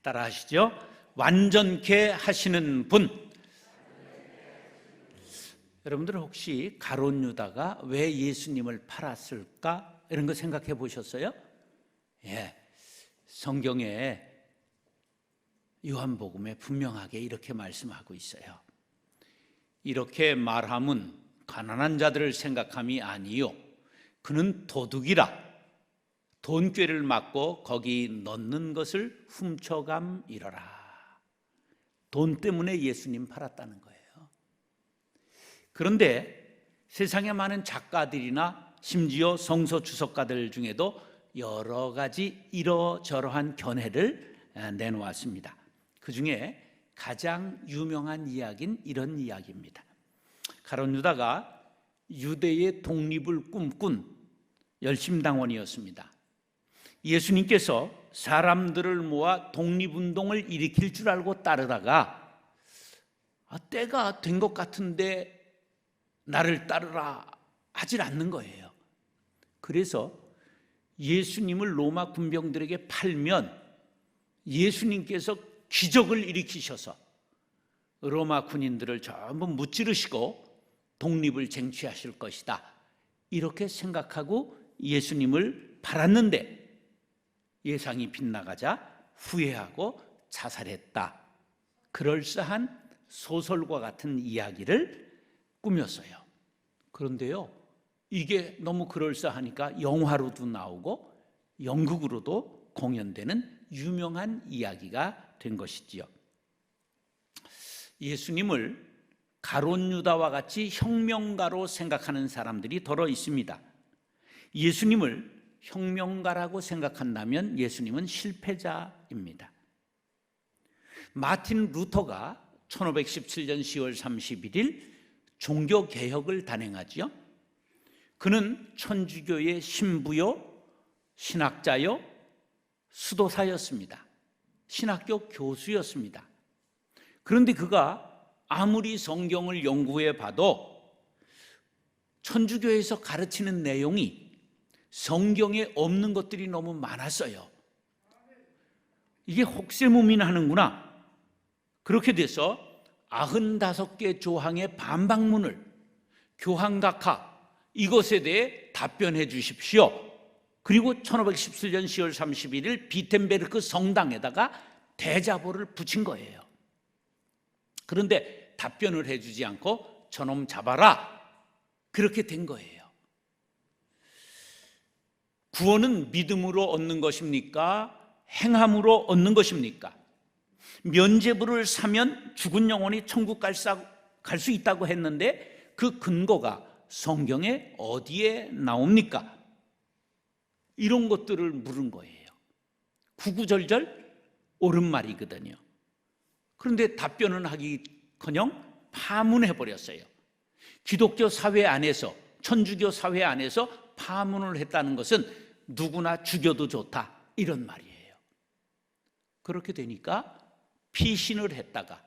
따라 하시죠. 완전케 하시는 분. 여러분들 혹시 가룟 유다가 왜 예수님을 팔았을까? 이런 거 생각해 보셨어요? 예, 성경에 요한복음에 분명하게 이렇게 말씀하고 있어요. 이렇게 말함은 가난한 자들을 생각함이 아니요 그는 도둑이라 돈꾀를 맞고 거기 넣는 것을 훔쳐감이러라. 돈 때문에 예수님 팔았다는 거예요. 그런데 세상에 많은 작가들이나 심지어 성서 주석가들 중에도 여러 가지 이러저러한 견해를 내놓았습니다. 그 중에 가장 유명한 이야기는 이런 이야기입니다. 가룟 유다가 유대의 독립을 꿈꾼 열심당원이었습니다. 예수님께서 사람들을 모아 독립운동을 일으킬 줄 알고 따르다가 때가 된 것 같은데 나를 따르라 하질 않는 거예요. 그래서 예수님을 로마 군병들에게 팔면 예수님께서 기적을 일으키셔서 로마 군인들을 전부 무찌르시고 독립을 쟁취하실 것이다, 이렇게 생각하고 예수님을 팔았는데 예상이 빗나가자 후회하고 자살했다. 그럴싸한 소설과 같은 이야기를 꾸몄어요. 그런데요, 이게 너무 그럴싸하니까 영화로도 나오고 연극으로도 공연되는 유명한 이야기가 된 것이지요. 예수님을 가룟 유다와 같이 혁명가로 생각하는 사람들이 더러 있습니다. 예수님을 혁명가라고 생각한다면 예수님은 실패자입니다. 마틴 루터가 1517년 10월 31일 종교개혁을 단행하지요. 그는 천주교의 신부요, 신학자요, 수도사였습니다. 신학교 교수였습니다. 그런데 그가 아무리 성경을 연구해 봐도 천주교에서 가르치는 내용이 성경에 없는 것들이 너무 많았어요. 이게 혹세무민하는구나. 그렇게 돼서 95개 조항의 반박문을 교황각하 이것에 대해 답변해 주십시오. 그리고 1517년 10월 31일 비텐베르크 성당에다가 대자보를 붙인 거예요. 그런데 답변을 해주지 않고 저놈 잡아라, 그렇게 된 거예요. 구원은 믿음으로 얻는 것입니까? 행함으로 얻는 것입니까? 면죄부를 사면 죽은 영혼이 천국 갈 수 있다고 했는데 그 근거가 성경에 어디에 나옵니까? 이런 것들을 물은 거예요. 구구절절 옳은 말이거든요. 그런데 답변은 하기커녕 파문해버렸어요. 기독교 사회 안에서, 천주교 사회 안에서 파문을 했다는 것은 누구나 죽여도 좋다, 이런 말이에요. 그렇게 되니까 피신을 했다가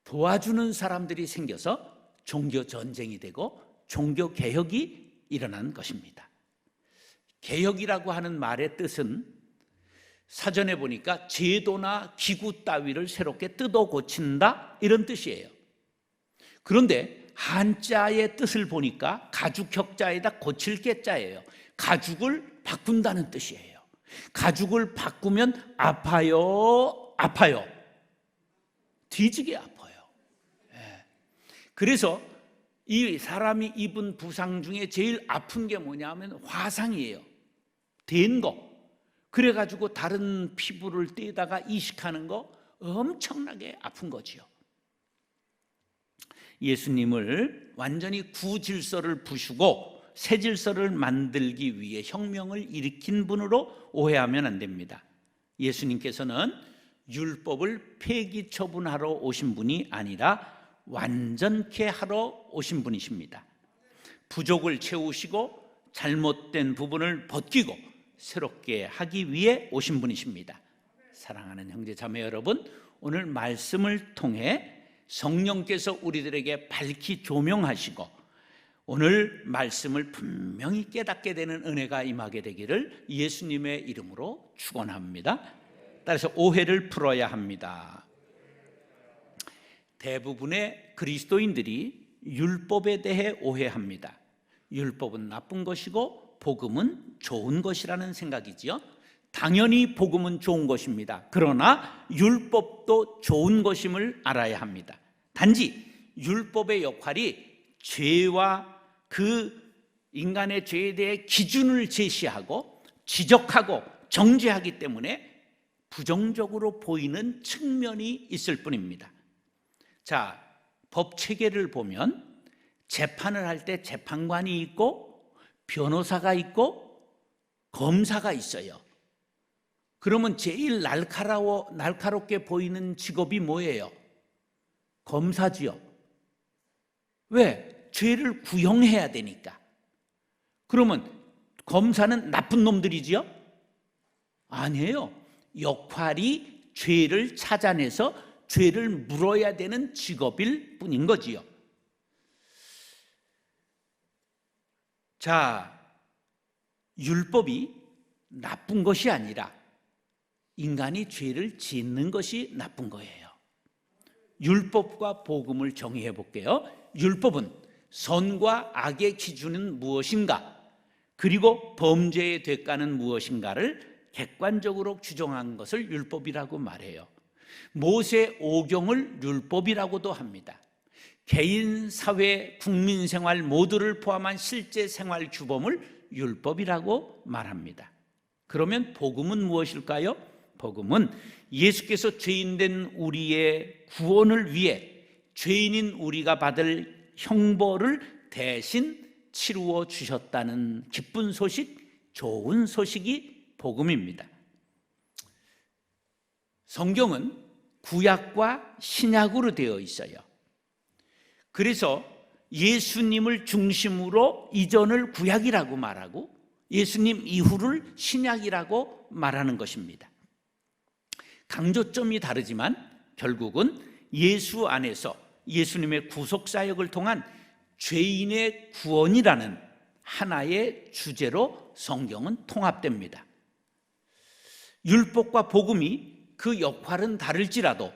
도와주는 사람들이 생겨서 종교 전쟁이 되고 종교 개혁이 일어난 것입니다. 개혁이라고 하는 말의 뜻은 사전에 보니까 제도나 기구 따위를 새롭게 뜯어 고친다, 이런 뜻이에요. 그런데 한자의 뜻을 보니까 가죽혁자에다 고칠 개자예요. 가죽을 바꾼다는 뜻이에요. 가죽을 바꾸면 아파요, 아파요. 뒤지게 아파요. 그래서 이 사람이 입은 부상 중에 제일 아픈 게 뭐냐면 화상이에요. 된 거. 그래가지고 다른 피부를 떼다가 이식하는 거 엄청나게 아픈 거지요. 예수님을 완전히 구질서를 부수고 새 질서를 만들기 위해 혁명을 일으킨 분으로 오해하면 안 됩니다. 예수님께서는 율법을 폐기 처분하러 오신 분이 아니라 완전케 하러 오신 분이십니다. 부족을 채우시고 잘못된 부분을 벗기고 새롭게 하기 위해 오신 분이십니다. 사랑하는 형제 자매 여러분, 오늘 말씀을 통해 성령께서 우리들에게 밝히 조명하시고 오늘 말씀을 분명히 깨닫게 되는 은혜가 임하게 되기를 예수님의 이름으로 축원합니다. 따라서 오해를 풀어야 합니다. 대부분의 그리스도인들이 율법에 대해 오해합니다. 율법은 나쁜 것이고 복음은 좋은 것이라는 생각이지요. 당연히 복음은 좋은 것입니다. 그러나 율법도 좋은 것임을 알아야 합니다. 단지 율법의 역할이 죄와 그 인간의 죄에 대해 기준을 제시하고 지적하고 정죄하기 때문에 부정적으로 보이는 측면이 있을 뿐입니다. 자, 법 체계를 보면 재판을 할 때 재판관이 있고 변호사가 있고 검사가 있어요. 그러면 제일 날카롭게 보이는 직업이 뭐예요? 검사지요. 왜? 죄를 구형해야 되니까. 그러면 검사는 나쁜 놈들이지요? 아니에요. 역할이 죄를 찾아내서 죄를 물어야 되는 직업일 뿐인 거지요. 자, 율법이 나쁜 것이 아니라 인간이 죄를 짓는 것이 나쁜 거예요. 율법과 복음을 정의해 볼게요. 율법은 선과 악의 기준은 무엇인가, 그리고 범죄의 대가는 무엇인가를 객관적으로 규정한 것을 율법이라고 말해요. 모세 오경을 율법이라고도 합니다. 개인, 사회, 국민 생활 모두를 포함한 실제 생활 규범을 율법이라고 말합니다. 그러면 복음은 무엇일까요? 복음은 예수께서 죄인된 우리의 구원을 위해 죄인인 우리가 받을 형벌을 대신 치루어 주셨다는 기쁜 소식, 좋은 소식이 복음입니다. 성경은 구약과 신약으로 되어 있어요. 그래서 예수님을 중심으로 이전을 구약이라고 말하고 예수님 이후를 신약이라고 말하는 것입니다. 강조점이 다르지만 결국은 예수 안에서 예수님의 구속사역을 통한 죄인의 구원이라는 하나의 주제로 성경은 통합됩니다. 율법과 복음이 그 역할은 다를지라도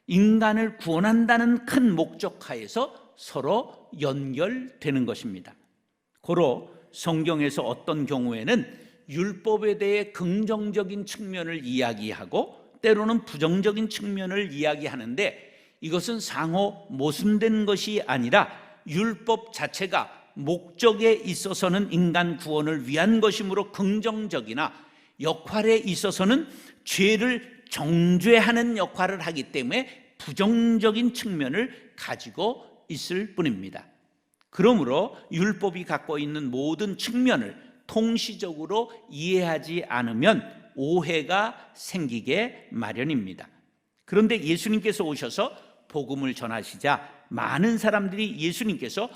인간을 구원한다는 큰 목적하에서 서로 연결되는 것입니다. 고로 성경에서 어떤 경우에는 율법에 대해 긍정적인 측면을 이야기하고 때로는 부정적인 측면을 이야기하는데 이것은 상호 모순된 것이 아니라 율법 자체가 목적에 있어서는 인간 구원을 위한 것이므로 긍정적이나 역할에 있어서는 죄를 정죄하는 역할을 하기 때문에 부정적인 측면을 가지고 있을 뿐입니다. 그러므로 율법이 갖고 있는 모든 측면을 통시적으로 이해하지 않으면 오해가 생기게 마련입니다. 그런데 예수님께서 오셔서 복음을 전하시자 많은 사람들이 예수님께서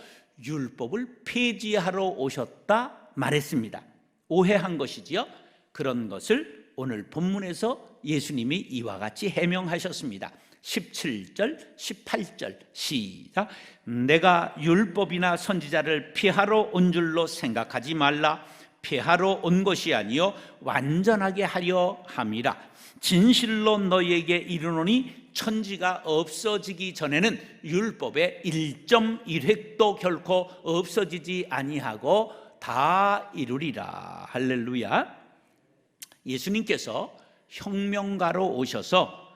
율법을 폐지하러 오셨다 말했습니다. 오해한 것이지요. 그런 것을 오늘 본문에서 예수님이 이와 같이 해명하셨습니다. 17절, 18절 시작. 내가 율법이나 선지자를 피하러 온 줄로 생각하지 말라. 피하러 온 것이 아니요 완전하게 하려 함이라. 진실로 너희에게 이르노니 천지가 없어지기 전에는 율법의 1.1획도 결코 없어지지 아니하고 다 이루리라. 할렐루야. 예수님께서 혁명가로 오셔서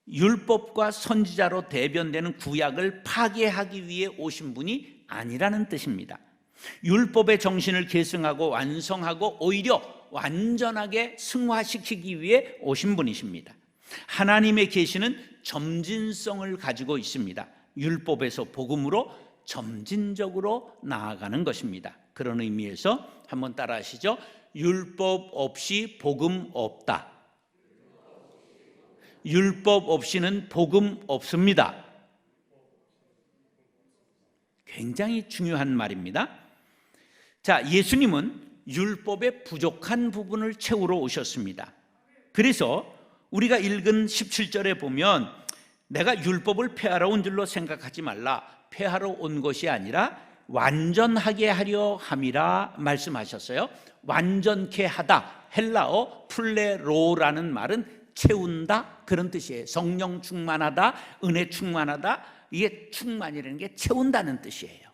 율법과 선지자로 대변되는 구약을 파괴하기 위해 오신 분이 아니라는 뜻입니다. 율법의 정신을 계승하고 완성하고 오히려 완전하게 승화시키기 위해 오신 분이십니다. 하나님의 계시는 점진성을 가지고 있습니다. 율법에서 복음으로 점진적으로 나아가는 것입니다. 그런 의미에서 한번 따라 하시죠. 율법 없이 복음 없다. 율법 없이는 복음 없습니다. 굉장히 중요한 말입니다. 자, 예수님은 율법의 부족한 부분을 채우러 오셨습니다. 그래서 우리가 읽은 17절에 보면 내가 율법을 폐하러 온 줄로 생각하지 말라. 폐하러 온 것이 아니라 완전하게 하려 함이라 말씀하셨어요. 완전케 하다, 헬라어 플레로라는 말은 채운다 그런 뜻이에요. 성령 충만하다, 은혜 충만하다, 이게 충만이라는 게 채운다는 뜻이에요.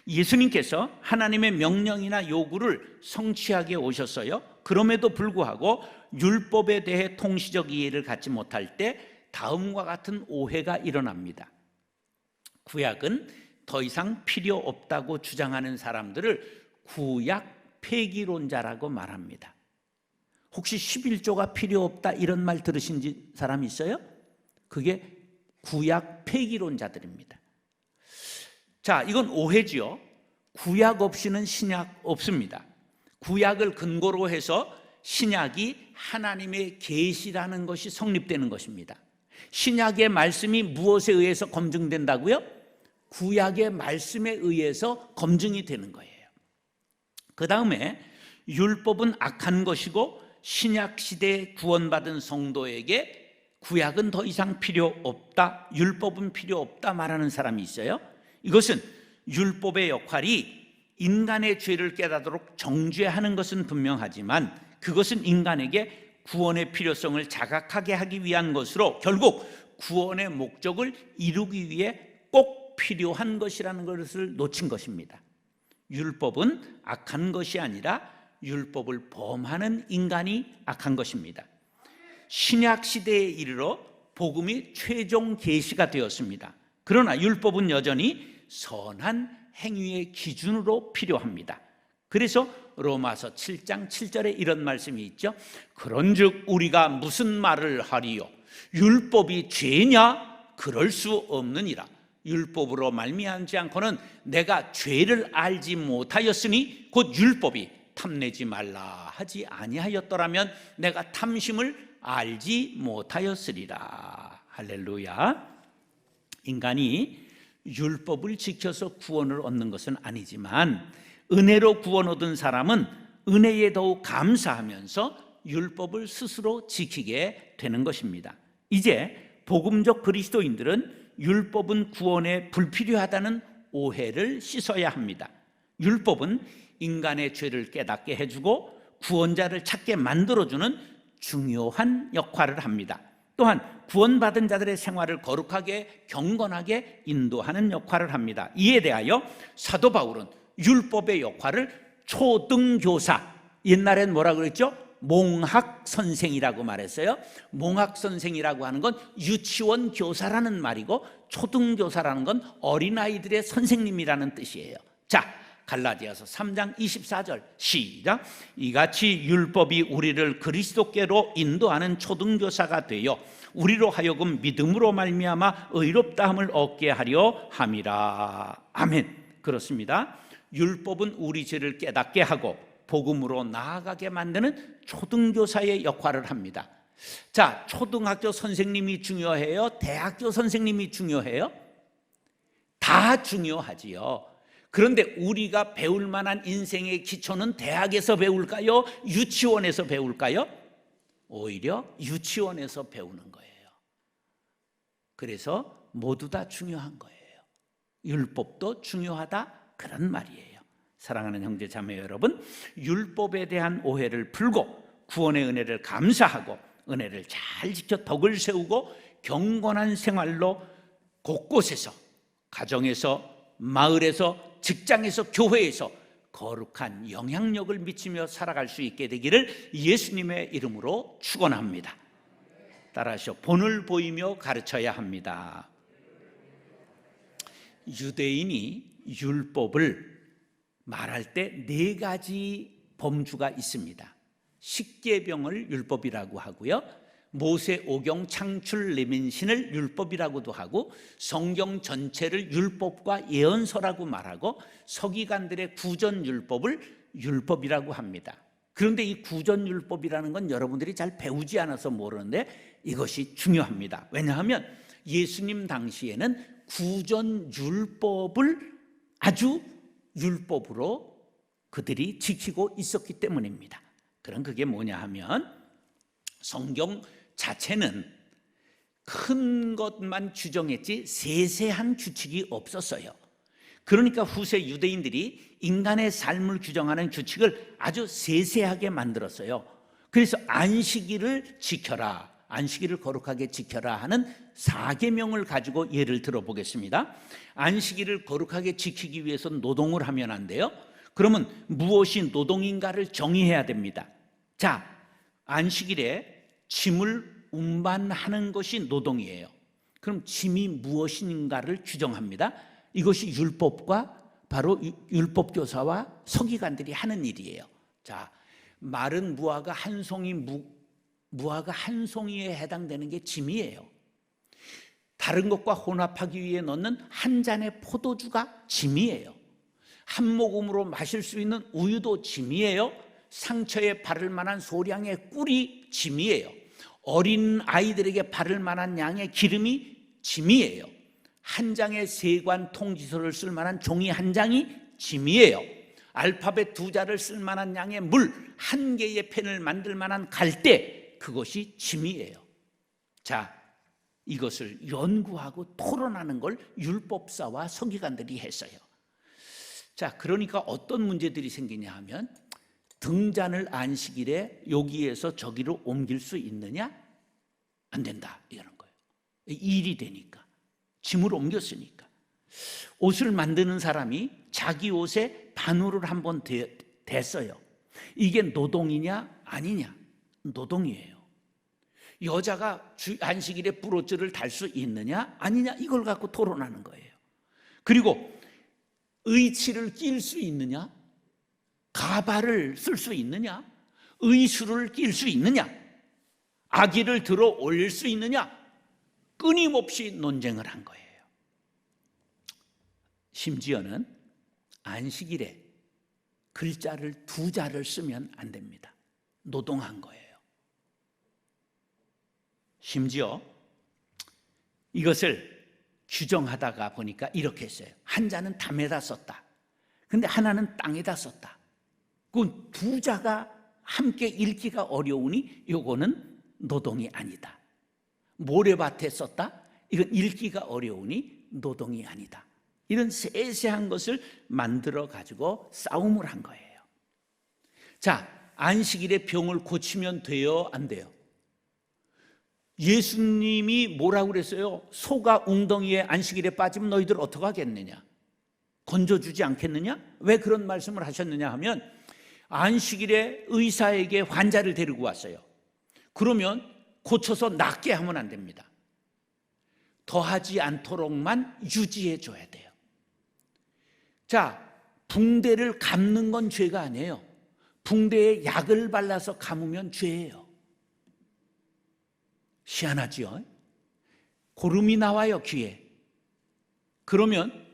예수님께서 하나님의 명령이나 요구를 성취하게 오셨어요. 그럼에도 불구하고 율법에 대해 통시적 이해를 갖지 못할 때 다음과 같은 오해가 일어납니다. 구약은 더 이상 필요 없다고 주장하는 사람들을 구약 폐기론자라고 말합니다. 혹시 11조가 필요 없다 이런 말 들으신 사람 있어요? 그게 구약 폐기론자들입니다. 자, 이건 오해지요. 구약 없이는 신약 없습니다. 구약을 근거로 해서 신약이 하나님의 계시라는 것이 성립되는 것입니다. 신약의 말씀이 무엇에 의해서 검증된다고요? 구약의 말씀에 의해서 검증이 되는 거예요. 그 다음에 율법은 악한 것이고 신약 시대에 구원받은 성도에게 구약은 더 이상 필요 없다, 율법은 필요 없다 말하는 사람이 있어요. 이것은 율법의 역할이 인간의 죄를 깨닫도록 정죄하는 것은 분명하지만 그것은 인간에게 구원의 필요성을 자각하게 하기 위한 것으로 결국 구원의 목적을 이루기 위해 꼭 필요한 것이라는 것을 놓친 것입니다. 율법은 악한 것이 아니라 율법을 범하는 인간이 악한 것입니다. 신약 시대에 이르러 복음이 최종 계시가 되었습니다. 그러나 율법은 여전히 선한 행위의 기준으로 필요합니다. 그래서 로마서 7장 7절에 이런 말씀이 있죠. 그런즉 우리가 무슨 말을 하리요? 율법이 죄냐? 그럴 수 없느니라. 율법으로 말미암지 않고는 내가 죄를 알지 못하였으니 곧 율법이 탐내지 말라 하지 아니하였더라면 내가 탐심을 알지 못하였으리라. 할렐루야. 인간이 율법을 지켜서 구원을 얻는 것은 아니지만 은혜로 구원 얻은 사람은 은혜에 더욱 감사하면서 율법을 스스로 지키게 되는 것입니다. 이제 복음적 그리스도인들은 율법은 구원에 불필요하다는 오해를 씻어야 합니다. 율법은 인간의 죄를 깨닫게 해주고 구원자를 찾게 만들어주는 중요한 역할을 합니다. 또한 구원받은 자들의 생활을 거룩하게 경건하게 인도하는 역할을 합니다. 이에 대하여 사도 바울은 율법의 역할을 초등교사, 옛날엔 뭐라고 그랬죠? 몽학선생이라고 말했어요. 몽학선생이라고 하는 건 유치원 교사라는 말이고 초등교사라는 건 어린아이들의 선생님이라는 뜻이에요. 자, 갈라디아서 3장 24절 시작. 이같이 율법이 우리를 그리스도께로 인도하는 초등교사가 되어 우리로 하여금 믿음으로 말미암아 의롭다함을 얻게 하려 함이라. 아멘. 그렇습니다. 율법은 우리 죄를 깨닫게 하고 복음으로 나아가게 만드는 초등교사의 역할을 합니다. 자, 초등학교 선생님이 중요해요? 대학교 선생님이 중요해요? 다 중요하지요. 그런데 우리가 배울 만한 인생의 기초는 대학에서 배울까요? 유치원에서 배울까요? 오히려 유치원에서 배우는 거예요. 그래서 모두 다 중요한 거예요. 율법도 중요하다 그런 말이에요. 사랑하는 형제 자매 여러분, 율법에 대한 오해를 풀고 구원의 은혜를 감사하고 은혜를 잘 지켜 덕을 세우고 경건한 생활로 곳곳에서 가정에서 마을에서 직장에서 교회에서 거룩한 영향력을 미치며 살아갈 수 있게 되기를 예수님의 이름으로 축원합니다. 따라하시오. 본을 보이며 가르쳐야 합니다. 유대인이 율법을 말할 때 네 가지 범주가 있습니다. 십계명을 율법이라고 하고요, 모세 오경 창출 레민신을 율법이라고도 하고 성경 전체를 율법과 예언서라고 말하고 서기관들의 구전율법을 율법이라고 합니다. 그런데 이 구전율법이라는 건 여러분들이 잘 배우지 않아서 모르는데 이것이 중요합니다. 왜냐하면 예수님 당시에는 구전율법을 아주 율법으로 그들이 지키고 있었기 때문입니다. 그럼 그게 뭐냐 하면 성경 자체는 큰 것만 규정했지 세세한 규칙이 없었어요. 그러니까 후세 유대인들이 인간의 삶을 규정하는 규칙을 아주 세세하게 만들었어요. 그래서 안식일을 지켜라, 안식일을 거룩하게 지켜라 하는 4계명을 가지고 예를 들어보겠습니다. 안식일을 거룩하게 지키기 위해서는 노동을 하면 안 돼요. 그러면 무엇이 노동인가를 정의해야 됩니다. 자, 안식일에 짐을 운반하는 것이 노동이에요. 그럼 짐이 무엇인가를 규정합니다. 이것이 율법과 바로 율법교사와 서기관들이 하는 일이에요. 자, 마른 무화과 한 송이 무화과 한 송이에 해당되는 게 짐이에요. 다른 것과 혼합하기 위해 넣는 한 잔의 포도주가 짐이에요. 한 모금으로 마실 수 있는 우유도 짐이에요. 상처에 바를 만한 소량의 꿀이 짐이에요. 어린 아이들에게 바를 만한 양의 기름이 짐이에요. 한 장의 세관 통지서를 쓸 만한 종이 한 장이 짐이에요. 알파벳 2자를 쓸 만한 양의 물 한 개의 펜을 만들 만한 갈대, 그것이 짐이에요. 자, 이것을 연구하고 토론하는 걸 율법사와 서기관들이 했어요. 자, 그러니까 어떤 문제들이 생기냐 하면, 등잔을 안식일에 여기에서 저기로 옮길 수 있느냐? 안 된다, 이러는 거예요. 일이 되니까, 짐을 옮겼으니까. 옷을 만드는 사람이 자기 옷에 바늘을 한번 댔어요. 이게 노동이냐 아니냐? 노동이에요. 여자가 안식일에 브로치를 달 수 있느냐 아니냐? 이걸 갖고 토론하는 거예요. 그리고 의치를 낄 수 있느냐? 가발을 쓸 수 있느냐? 의수를 낄 수 있느냐? 아기를 들어 올릴 수 있느냐? 끊임없이 논쟁을 한 거예요. 심지어는 안식일에 글자를 2자를 쓰면 안 됩니다. 노동한 거예요. 심지어 이것을 규정하다가 보니까 이렇게 했어요. 한 자는 담에다 썼다. 근데 하나는 땅에다 썼다. 그 2자가 함께 읽기가 어려우니 이거는 노동이 아니다. 모래밭에 썼다. 이건 읽기가 어려우니 노동이 아니다. 이런 세세한 것을 만들어 가지고 싸움을 한 거예요. 자, 안식일에 병을 고치면 돼요, 안 돼요? 예수님이 뭐라고 그랬어요? 소가 웅덩이에 안식일에 빠지면 너희들 어떡하겠느냐? 건져주지 않겠느냐? 왜 그런 말씀을 하셨느냐 하면, 안식일에 의사에게 환자를 데리고 왔어요. 그러면 고쳐서 낫게 하면 안 됩니다. 더하지 않도록만 유지해 줘야 돼요. 자, 붕대를 감는 건 죄가 아니에요. 붕대에 약을 발라서 감으면 죄예요. 희한하지요? 고름이 나와요, 귀에. 그러면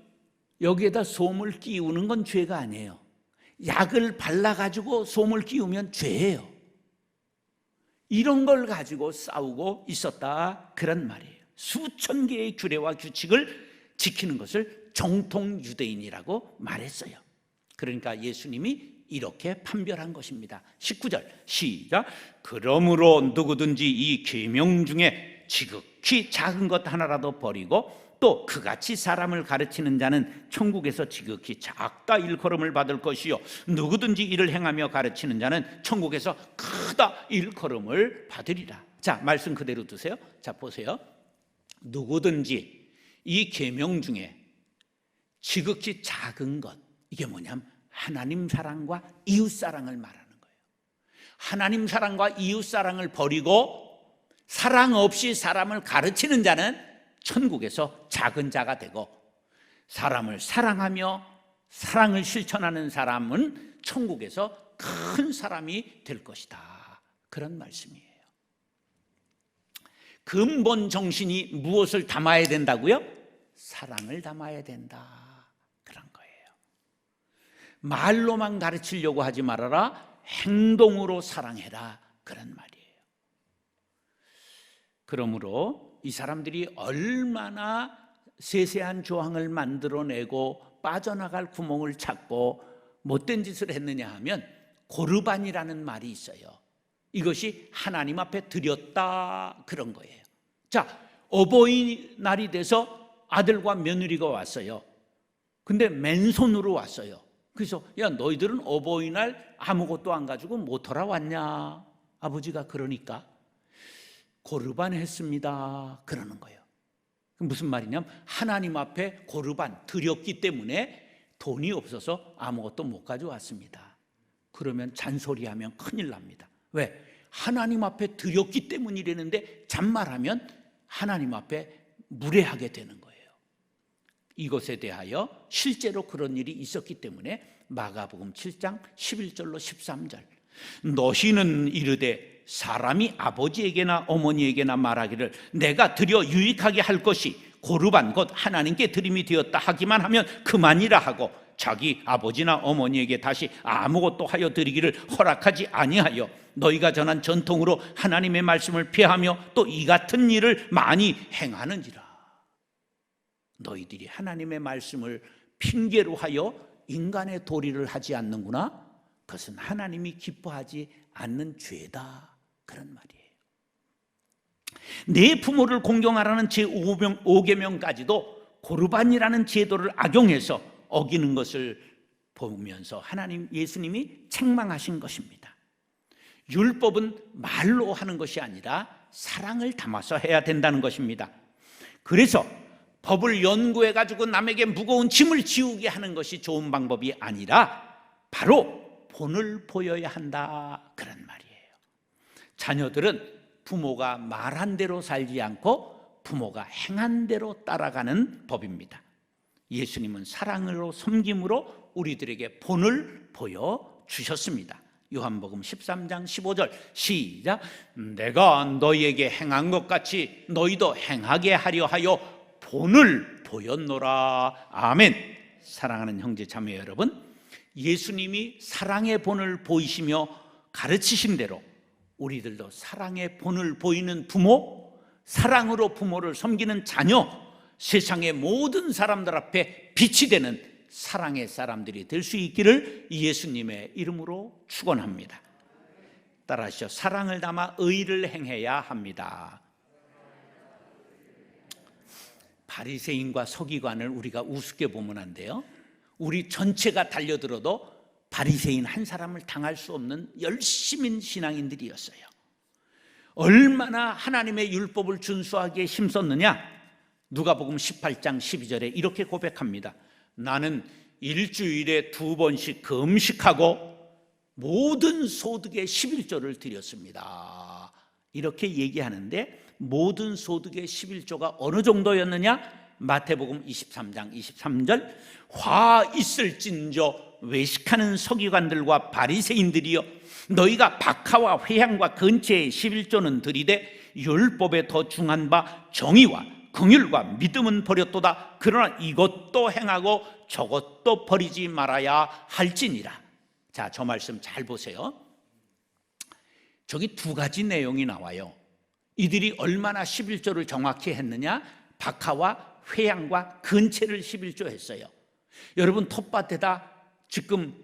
여기에다 솜을 끼우는 건 죄가 아니에요. 약을 발라가지고 솜을 끼우면 죄예요. 이런 걸 가지고 싸우고 있었다, 그런 말이에요. 수천 개의 규례와 규칙을 지키는 것을 정통 유대인이라고 말했어요. 그러니까 예수님이 이렇게 판별한 것입니다. 19절 시작. 그러므로 누구든지 이 계명 중에 지극히 작은 것 하나라도 버리고 또 그같이 사람을 가르치는 자는 천국에서 지극히 작다 일컬음을 받을 것이요, 누구든지 이를 행하며 가르치는 자는 천국에서 크다 일컬음을 받으리라. 자, 말씀 그대로 두세요. 자, 보세요. 누구든지 이 계명 중에 지극히 작은 것, 이게 뭐냐면 하나님 사랑과 이웃 사랑을 말하는 거예요. 하나님 사랑과 이웃 사랑을 버리고 사랑 없이 사람을 가르치는 자는 천국에서 작은 자가 되고, 사람을 사랑하며 사랑을 실천하는 사람은 천국에서 큰 사람이 될 것이다, 그런 말씀이에요. 근본 정신이 무엇을 담아야 된다고요? 사랑을 담아야 된다, 그런 거예요. 말로만 가르치려고 하지 말아라, 행동으로 사랑해라, 그런 말이에요. 그러므로 이 사람들이 얼마나 세세한 조항을 만들어내고 빠져나갈 구멍을 찾고 못된 짓을 했느냐 하면, 고르반이라는 말이 있어요. 이것이 하나님 앞에 드렸다, 그런 거예요. 자, 어버이날이 돼서 아들과 며느리가 왔어요. 근데 맨손으로 왔어요. 그래서 야, 너희들은 어버이날 아무것도 안 가지고 뭐 하러 왔냐? 아버지가 그러니까 고르반 했습니다 그러는 거예요. 무슨 말이냐면 하나님 앞에 고르반 드렸기 때문에 돈이 없어서 아무것도 못 가져왔습니다. 그러면 잔소리하면 큰일 납니다. 왜? 하나님 앞에 드렸기 때문이라는데 잔말하면 하나님 앞에 무례하게 되는 거예요. 이것에 대하여 실제로 그런 일이 있었기 때문에 마가복음 7장 11절로 13절 너희는 이르되 사람이 아버지에게나 어머니에게나 말하기를 내가 드려 유익하게 할 것이 고르반 곧 하나님께 드림이 되었다 하기만 하면 그만이라 하고 자기 아버지나 어머니에게 다시 아무것도 하여 드리기를 허락하지 아니하여 너희가 전한 전통으로 하나님의 말씀을 피하며 또 이 같은 일을 많이 행하는지라. 너희들이 하나님의 말씀을 핑계로 하여 인간의 도리를 하지 않는구나. 그것은 하나님이 기뻐하지 않는 죄다 그런 말이에요. 내 부모를 공경하라는 제5계명까지도 고르반이라는 제도를 악용해서 어기는 것을 보면서 하나님 예수님이 책망하신 것입니다. 율법은 말로 하는 것이 아니라 사랑을 담아서 해야 된다는 것입니다. 그래서 법을 연구해 가지고 남에게 무거운 짐을 지우게 하는 것이 좋은 방법이 아니라 바로 본을 보여야 한다 그런 말이에요. 자녀들은 부모가 말한 대로 살지 않고 부모가 행한 대로 따라가는 법입니다. 예수님은 사랑으로 섬김으로 우리들에게 본을 보여주셨습니다. 요한복음 13장 15절 시작. 내가 너희에게 행한 것 같이 너희도 행하게 하려 하여 본을 보였노라. 아멘. 사랑하는 형제 자매 여러분, 예수님이 사랑의 본을 보이시며 가르치신 대로 우리들도 사랑의 본을 보이는 부모, 사랑으로 부모를 섬기는 자녀, 세상의 모든 사람들 앞에 빛이 되는 사랑의 사람들이 될 수 있기를 예수님의 이름으로 축원합니다. 따라하시죠. 사랑을 담아 의를 행해야 합니다. 바리새인과 서기관을 우리가 우습게 보면 안 돼요. 우리 전체가 달려들어도 바리새인 한 사람을 당할 수 없는 열심인 신앙인들이었어요. 얼마나 하나님의 율법을 준수하기에 힘썼느냐. 누가복음 18장 12절에 이렇게 고백합니다. 나는 일주일에 2번씩 금식하고 모든 소득의 11조를 드렸습니다. 이렇게 얘기하는데 모든 소득의 11조가 어느 정도였느냐? 마태복음 23장 23절 화 있을진저 외식하는 서기관들과 바리새인들이여 너희가 박하와 회향과 근체의 11조는 드리되 율법에 더 중한 바 정의와 긍휼과 믿음은 버렸도다. 그러나 이것도 행하고 저것도 버리지 말아야 할지니라. 자, 저 말씀 잘 보세요. 저기 두 가지 내용이 나와요. 이들이 얼마나 11조를 정확히 했느냐? 박하와 회향과 근체를 11조 했어요. 여러분 텃밭에다 지금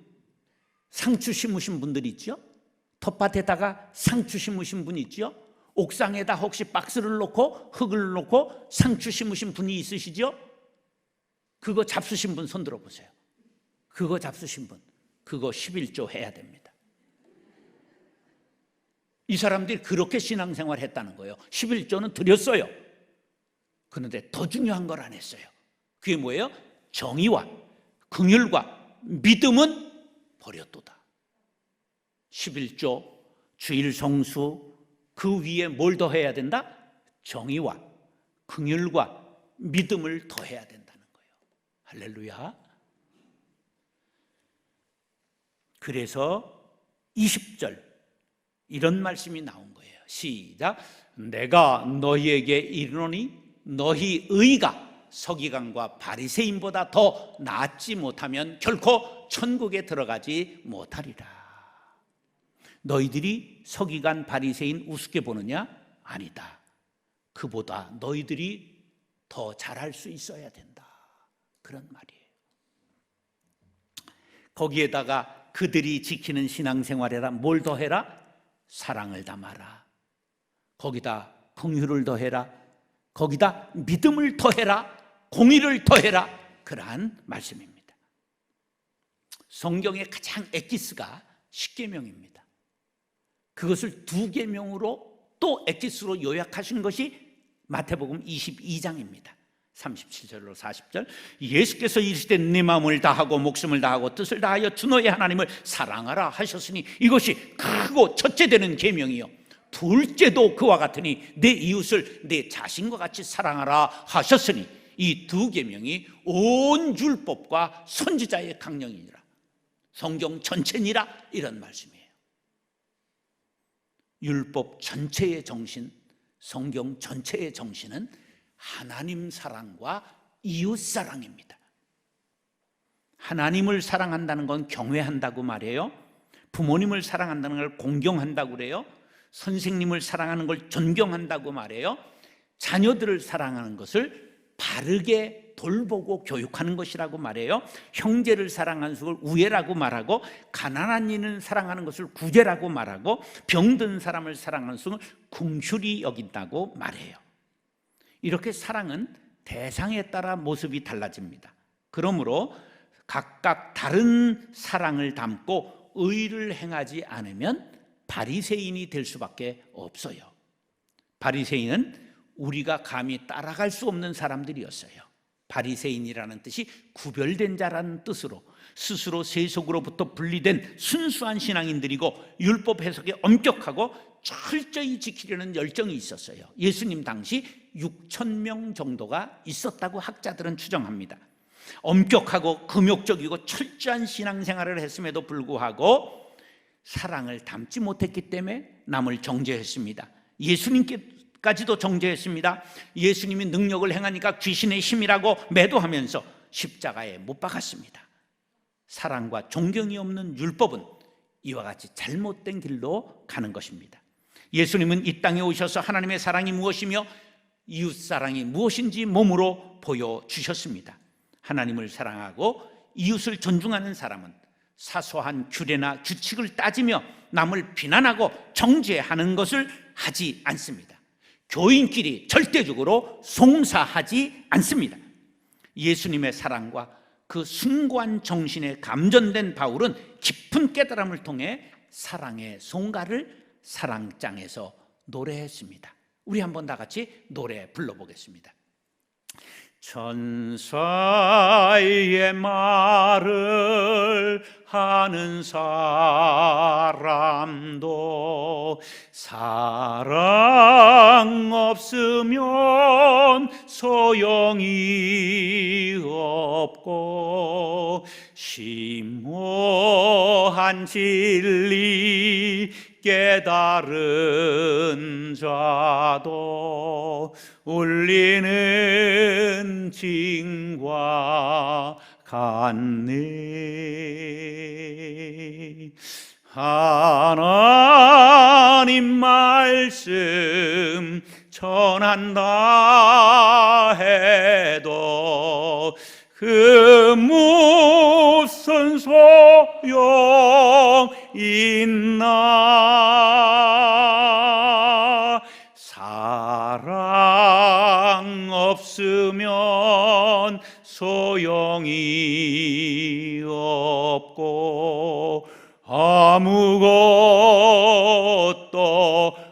상추 심으신 분들 있죠? 텃밭에다가 상추 심으신 분 있죠? 옥상에다 혹시 박스를 놓고 흙을 놓고 상추 심으신 분이 있으시죠? 그거 잡수신 분 손 들어보세요. 그거 잡수신 분, 그거 11조 해야 됩니다. 이 사람들이 그렇게 신앙생활 했다는 거예요. 11조는 드렸어요. 그런데 더 중요한 걸 안 했어요. 그게 뭐예요? 정의와 긍휼과 믿음은 버렸도다. 11조, 주일 성수, 그 위에 뭘 더 해야 된다? 정의와 긍휼과 믿음을 더해야 된다는 거예요. 할렐루야. 그래서 20절 이런 말씀이 나온 거예요. 시작. 내가 너희에게 이르노니 너희 의가 서기관과 바리새인보다 더 낫지 못하면 결코 천국에 들어가지 못하리라. 너희들이 서기관 바리새인 우습게 보느냐? 아니다. 그보다 너희들이 더 잘할 수 있어야 된다. 그런 말이에요. 거기에다가 그들이 지키는 신앙생활에다 뭘 더해라? 사랑을 담아라. 거기다 긍휼을 더해라. 거기다 믿음을 더해라. 공의를 더해라. 그러한 말씀입니다. 성경의 가장 엑기스가 십계명입니다. 그것을 두 계명으로 또 엑지스로 요약하신 것이 마태복음 22장입니다. 37절로 40절. 예수께서 이르시되 네 마음을 다하고 목숨을 다하고 뜻을 다하여 주 너의 하나님을 사랑하라 하셨으니 이것이 크고 첫째 되는 계명이요 둘째도 그와 같으니 내 이웃을 내 자신과 같이 사랑하라 하셨으니 이 두 계명이 온 율법과 선지자의 강령이니라. 성경 전체니라 이런 말씀이에요. 율법 전체의 정신, 성경 전체의 정신은 하나님 사랑과 이웃 사랑입니다. 하나님을 사랑한다는 건 경외한다고 말해요. 부모님을 사랑한다는 걸 공경한다고 그래요. 선생님을 사랑하는 걸 존경한다고 말해요. 자녀들을 사랑하는 것을 바르게 돌보고 교육하는 것이라고 말해요. 형제를 사랑하는 것을 우애라고 말하고, 가난한 이는 사랑하는 것을 구제라고 말하고, 병든 사람을 사랑하는 것을 궁휼히 여긴다고 말해요. 이렇게 사랑은 대상에 따라 모습이 달라집니다. 그러므로 각각 다른 사랑을 담고 의를 행하지 않으면 바리새인이 될 수밖에 없어요. 바리새인은 우리가 감히 따라갈 수 없는 사람들이었어요. 바리새인이라는 뜻이 구별된 자라는 뜻으로 스스로 세속으로부터 분리된 순수한 신앙인들이고 율법 해석에 엄격하고 철저히 지키려는 열정이 있었어요. 예수님 당시 6,000명 정도가 있었다고 학자들은 추정합니다. 엄격하고 금욕적이고 철저한 신앙생활을 했음에도 불구하고 사랑을 담지 못했기 때문에 남을 정죄했습니다. 예수님께까지도 정죄했습니다. 예수님이 능력을 행하니까 귀신의 힘이라고 매도하면서 십자가에 못 박았습니다. 사랑과 존경이 없는 율법은 이와 같이 잘못된 길로 가는 것입니다. 예수님은 이 땅에 오셔서 하나님의 사랑이 무엇이며 이웃사랑이 무엇인지 몸으로 보여주셨습니다. 하나님을 사랑하고 이웃을 존중하는 사람은 사소한 규례나 규칙을 따지며 남을 비난하고 정죄하는 것을 하지 않습니다. 교인끼리 절대적으로 송사하지 않습니다. 예수님의 사랑과 그 숭고한 정신에 감전된 바울은 깊은 깨달음을 통해 사랑의 송가를 사랑장에서 노래했습니다. 우리 한번 다 같이 노래 불러보겠습니다. 천사의 말을 하는 사람도 사랑 없으면 소용이 없고 심오한 진리 깨달은 자도 울리는 징과 같네. 하나님 말씀 전한다 해도 그 무슨 소용 있나. 사랑 없으면 소용이 없고 아무것도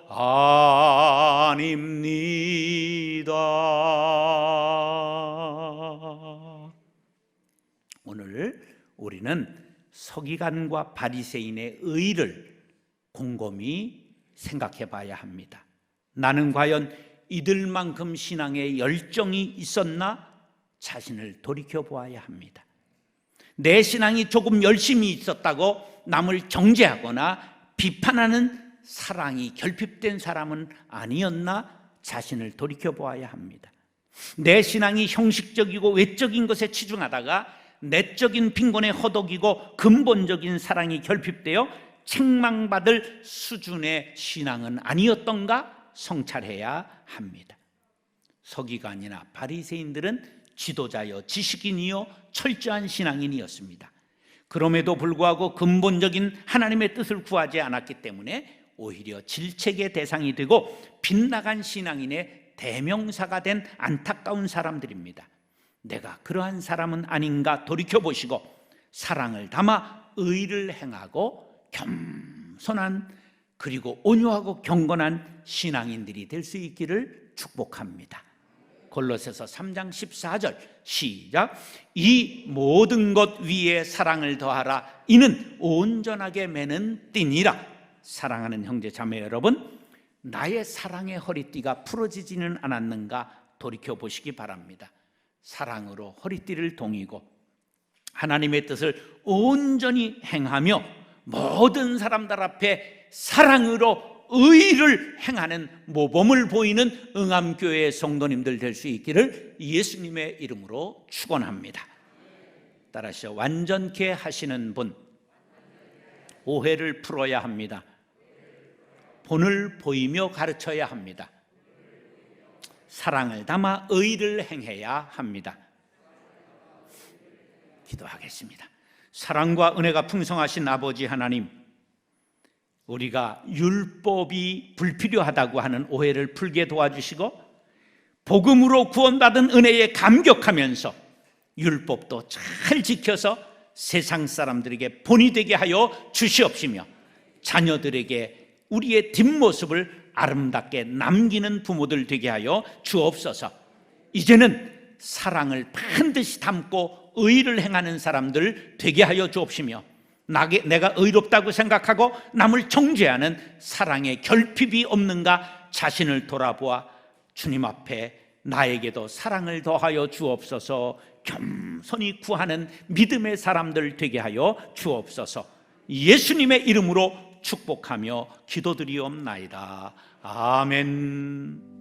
아닙니다. 오늘 우리는 서기관과 바리새인의 의를 곰곰이 생각해 봐야 합니다. 나는 과연 이들만큼 신앙에 열정이 있었나? 자신을 돌이켜 보아야 합니다. 내 신앙이 조금 열심히 있었다고 남을 정죄하거나 비판하는 사랑이 결핍된 사람은 아니었나? 자신을 돌이켜 보아야 합니다. 내 신앙이 형식적이고 외적인 것에 치중하다가 내적인 빈곤에 허덕이고 근본적인 사랑이 결핍되어 책망받을 수준의 신앙은 아니었던가 성찰해야 합니다. 서기관이나 바리새인들은 지도자여 지식인이요 철저한 신앙인이었습니다. 그럼에도 불구하고 근본적인 하나님의 뜻을 구하지 않았기 때문에 오히려 질책의 대상이 되고 빗나간 신앙인의 대명사가 된 안타까운 사람들입니다. 내가 그러한 사람은 아닌가 돌이켜보시고 사랑을 담아 의를 행하고 겸손한 그리고 온유하고 경건한 신앙인들이 될 수 있기를 축복합니다. 골로새서 3장 14절 시작. 이 모든 것 위에 사랑을 더하라. 이는 온전하게 매는 띠니라. 사랑하는 형제 자매 여러분, 나의 사랑의 허리띠가 부러지지는 않았는가 돌이켜보시기 바랍니다. 사랑으로 허리띠를 동이고 하나님의 뜻을 온전히 행하며 모든 사람들 앞에 사랑으로 의를 행하는 모범을 보이는 응암교회의 성도님들 될 수 있기를 예수님의 이름으로 축원합니다. 따라서 완전케 하시는 분, 오해를 풀어야 합니다. 본을 보이며 가르쳐야 합니다. 사랑을 담아 의를 행해야 합니다. 기도하겠습니다. 사랑과 은혜가 풍성하신 아버지 하나님, 우리가 율법이 불필요하다고 하는 오해를 풀게 도와주시고 복음으로 구원받은 은혜에 감격하면서 율법도 잘 지켜서 세상 사람들에게 본이 되게 하여 주시옵시며 자녀들에게 우리의 뒷모습을 아름답게 남기는 부모들 되게 하여 주옵소서. 이제는 사랑을 반드시 담고 의를 행하는 사람들 되게 하여 주옵시며 내가 의롭다고 생각하고 남을 정죄하는 사랑의 결핍이 없는가 자신을 돌아보아 주님 앞에 나에게도 사랑을 더하여 주옵소서. 겸손히 구하는 믿음의 사람들 되게 하여 주옵소서. 예수님의 이름으로 축복하며 기도드리옵나이다. 아멘.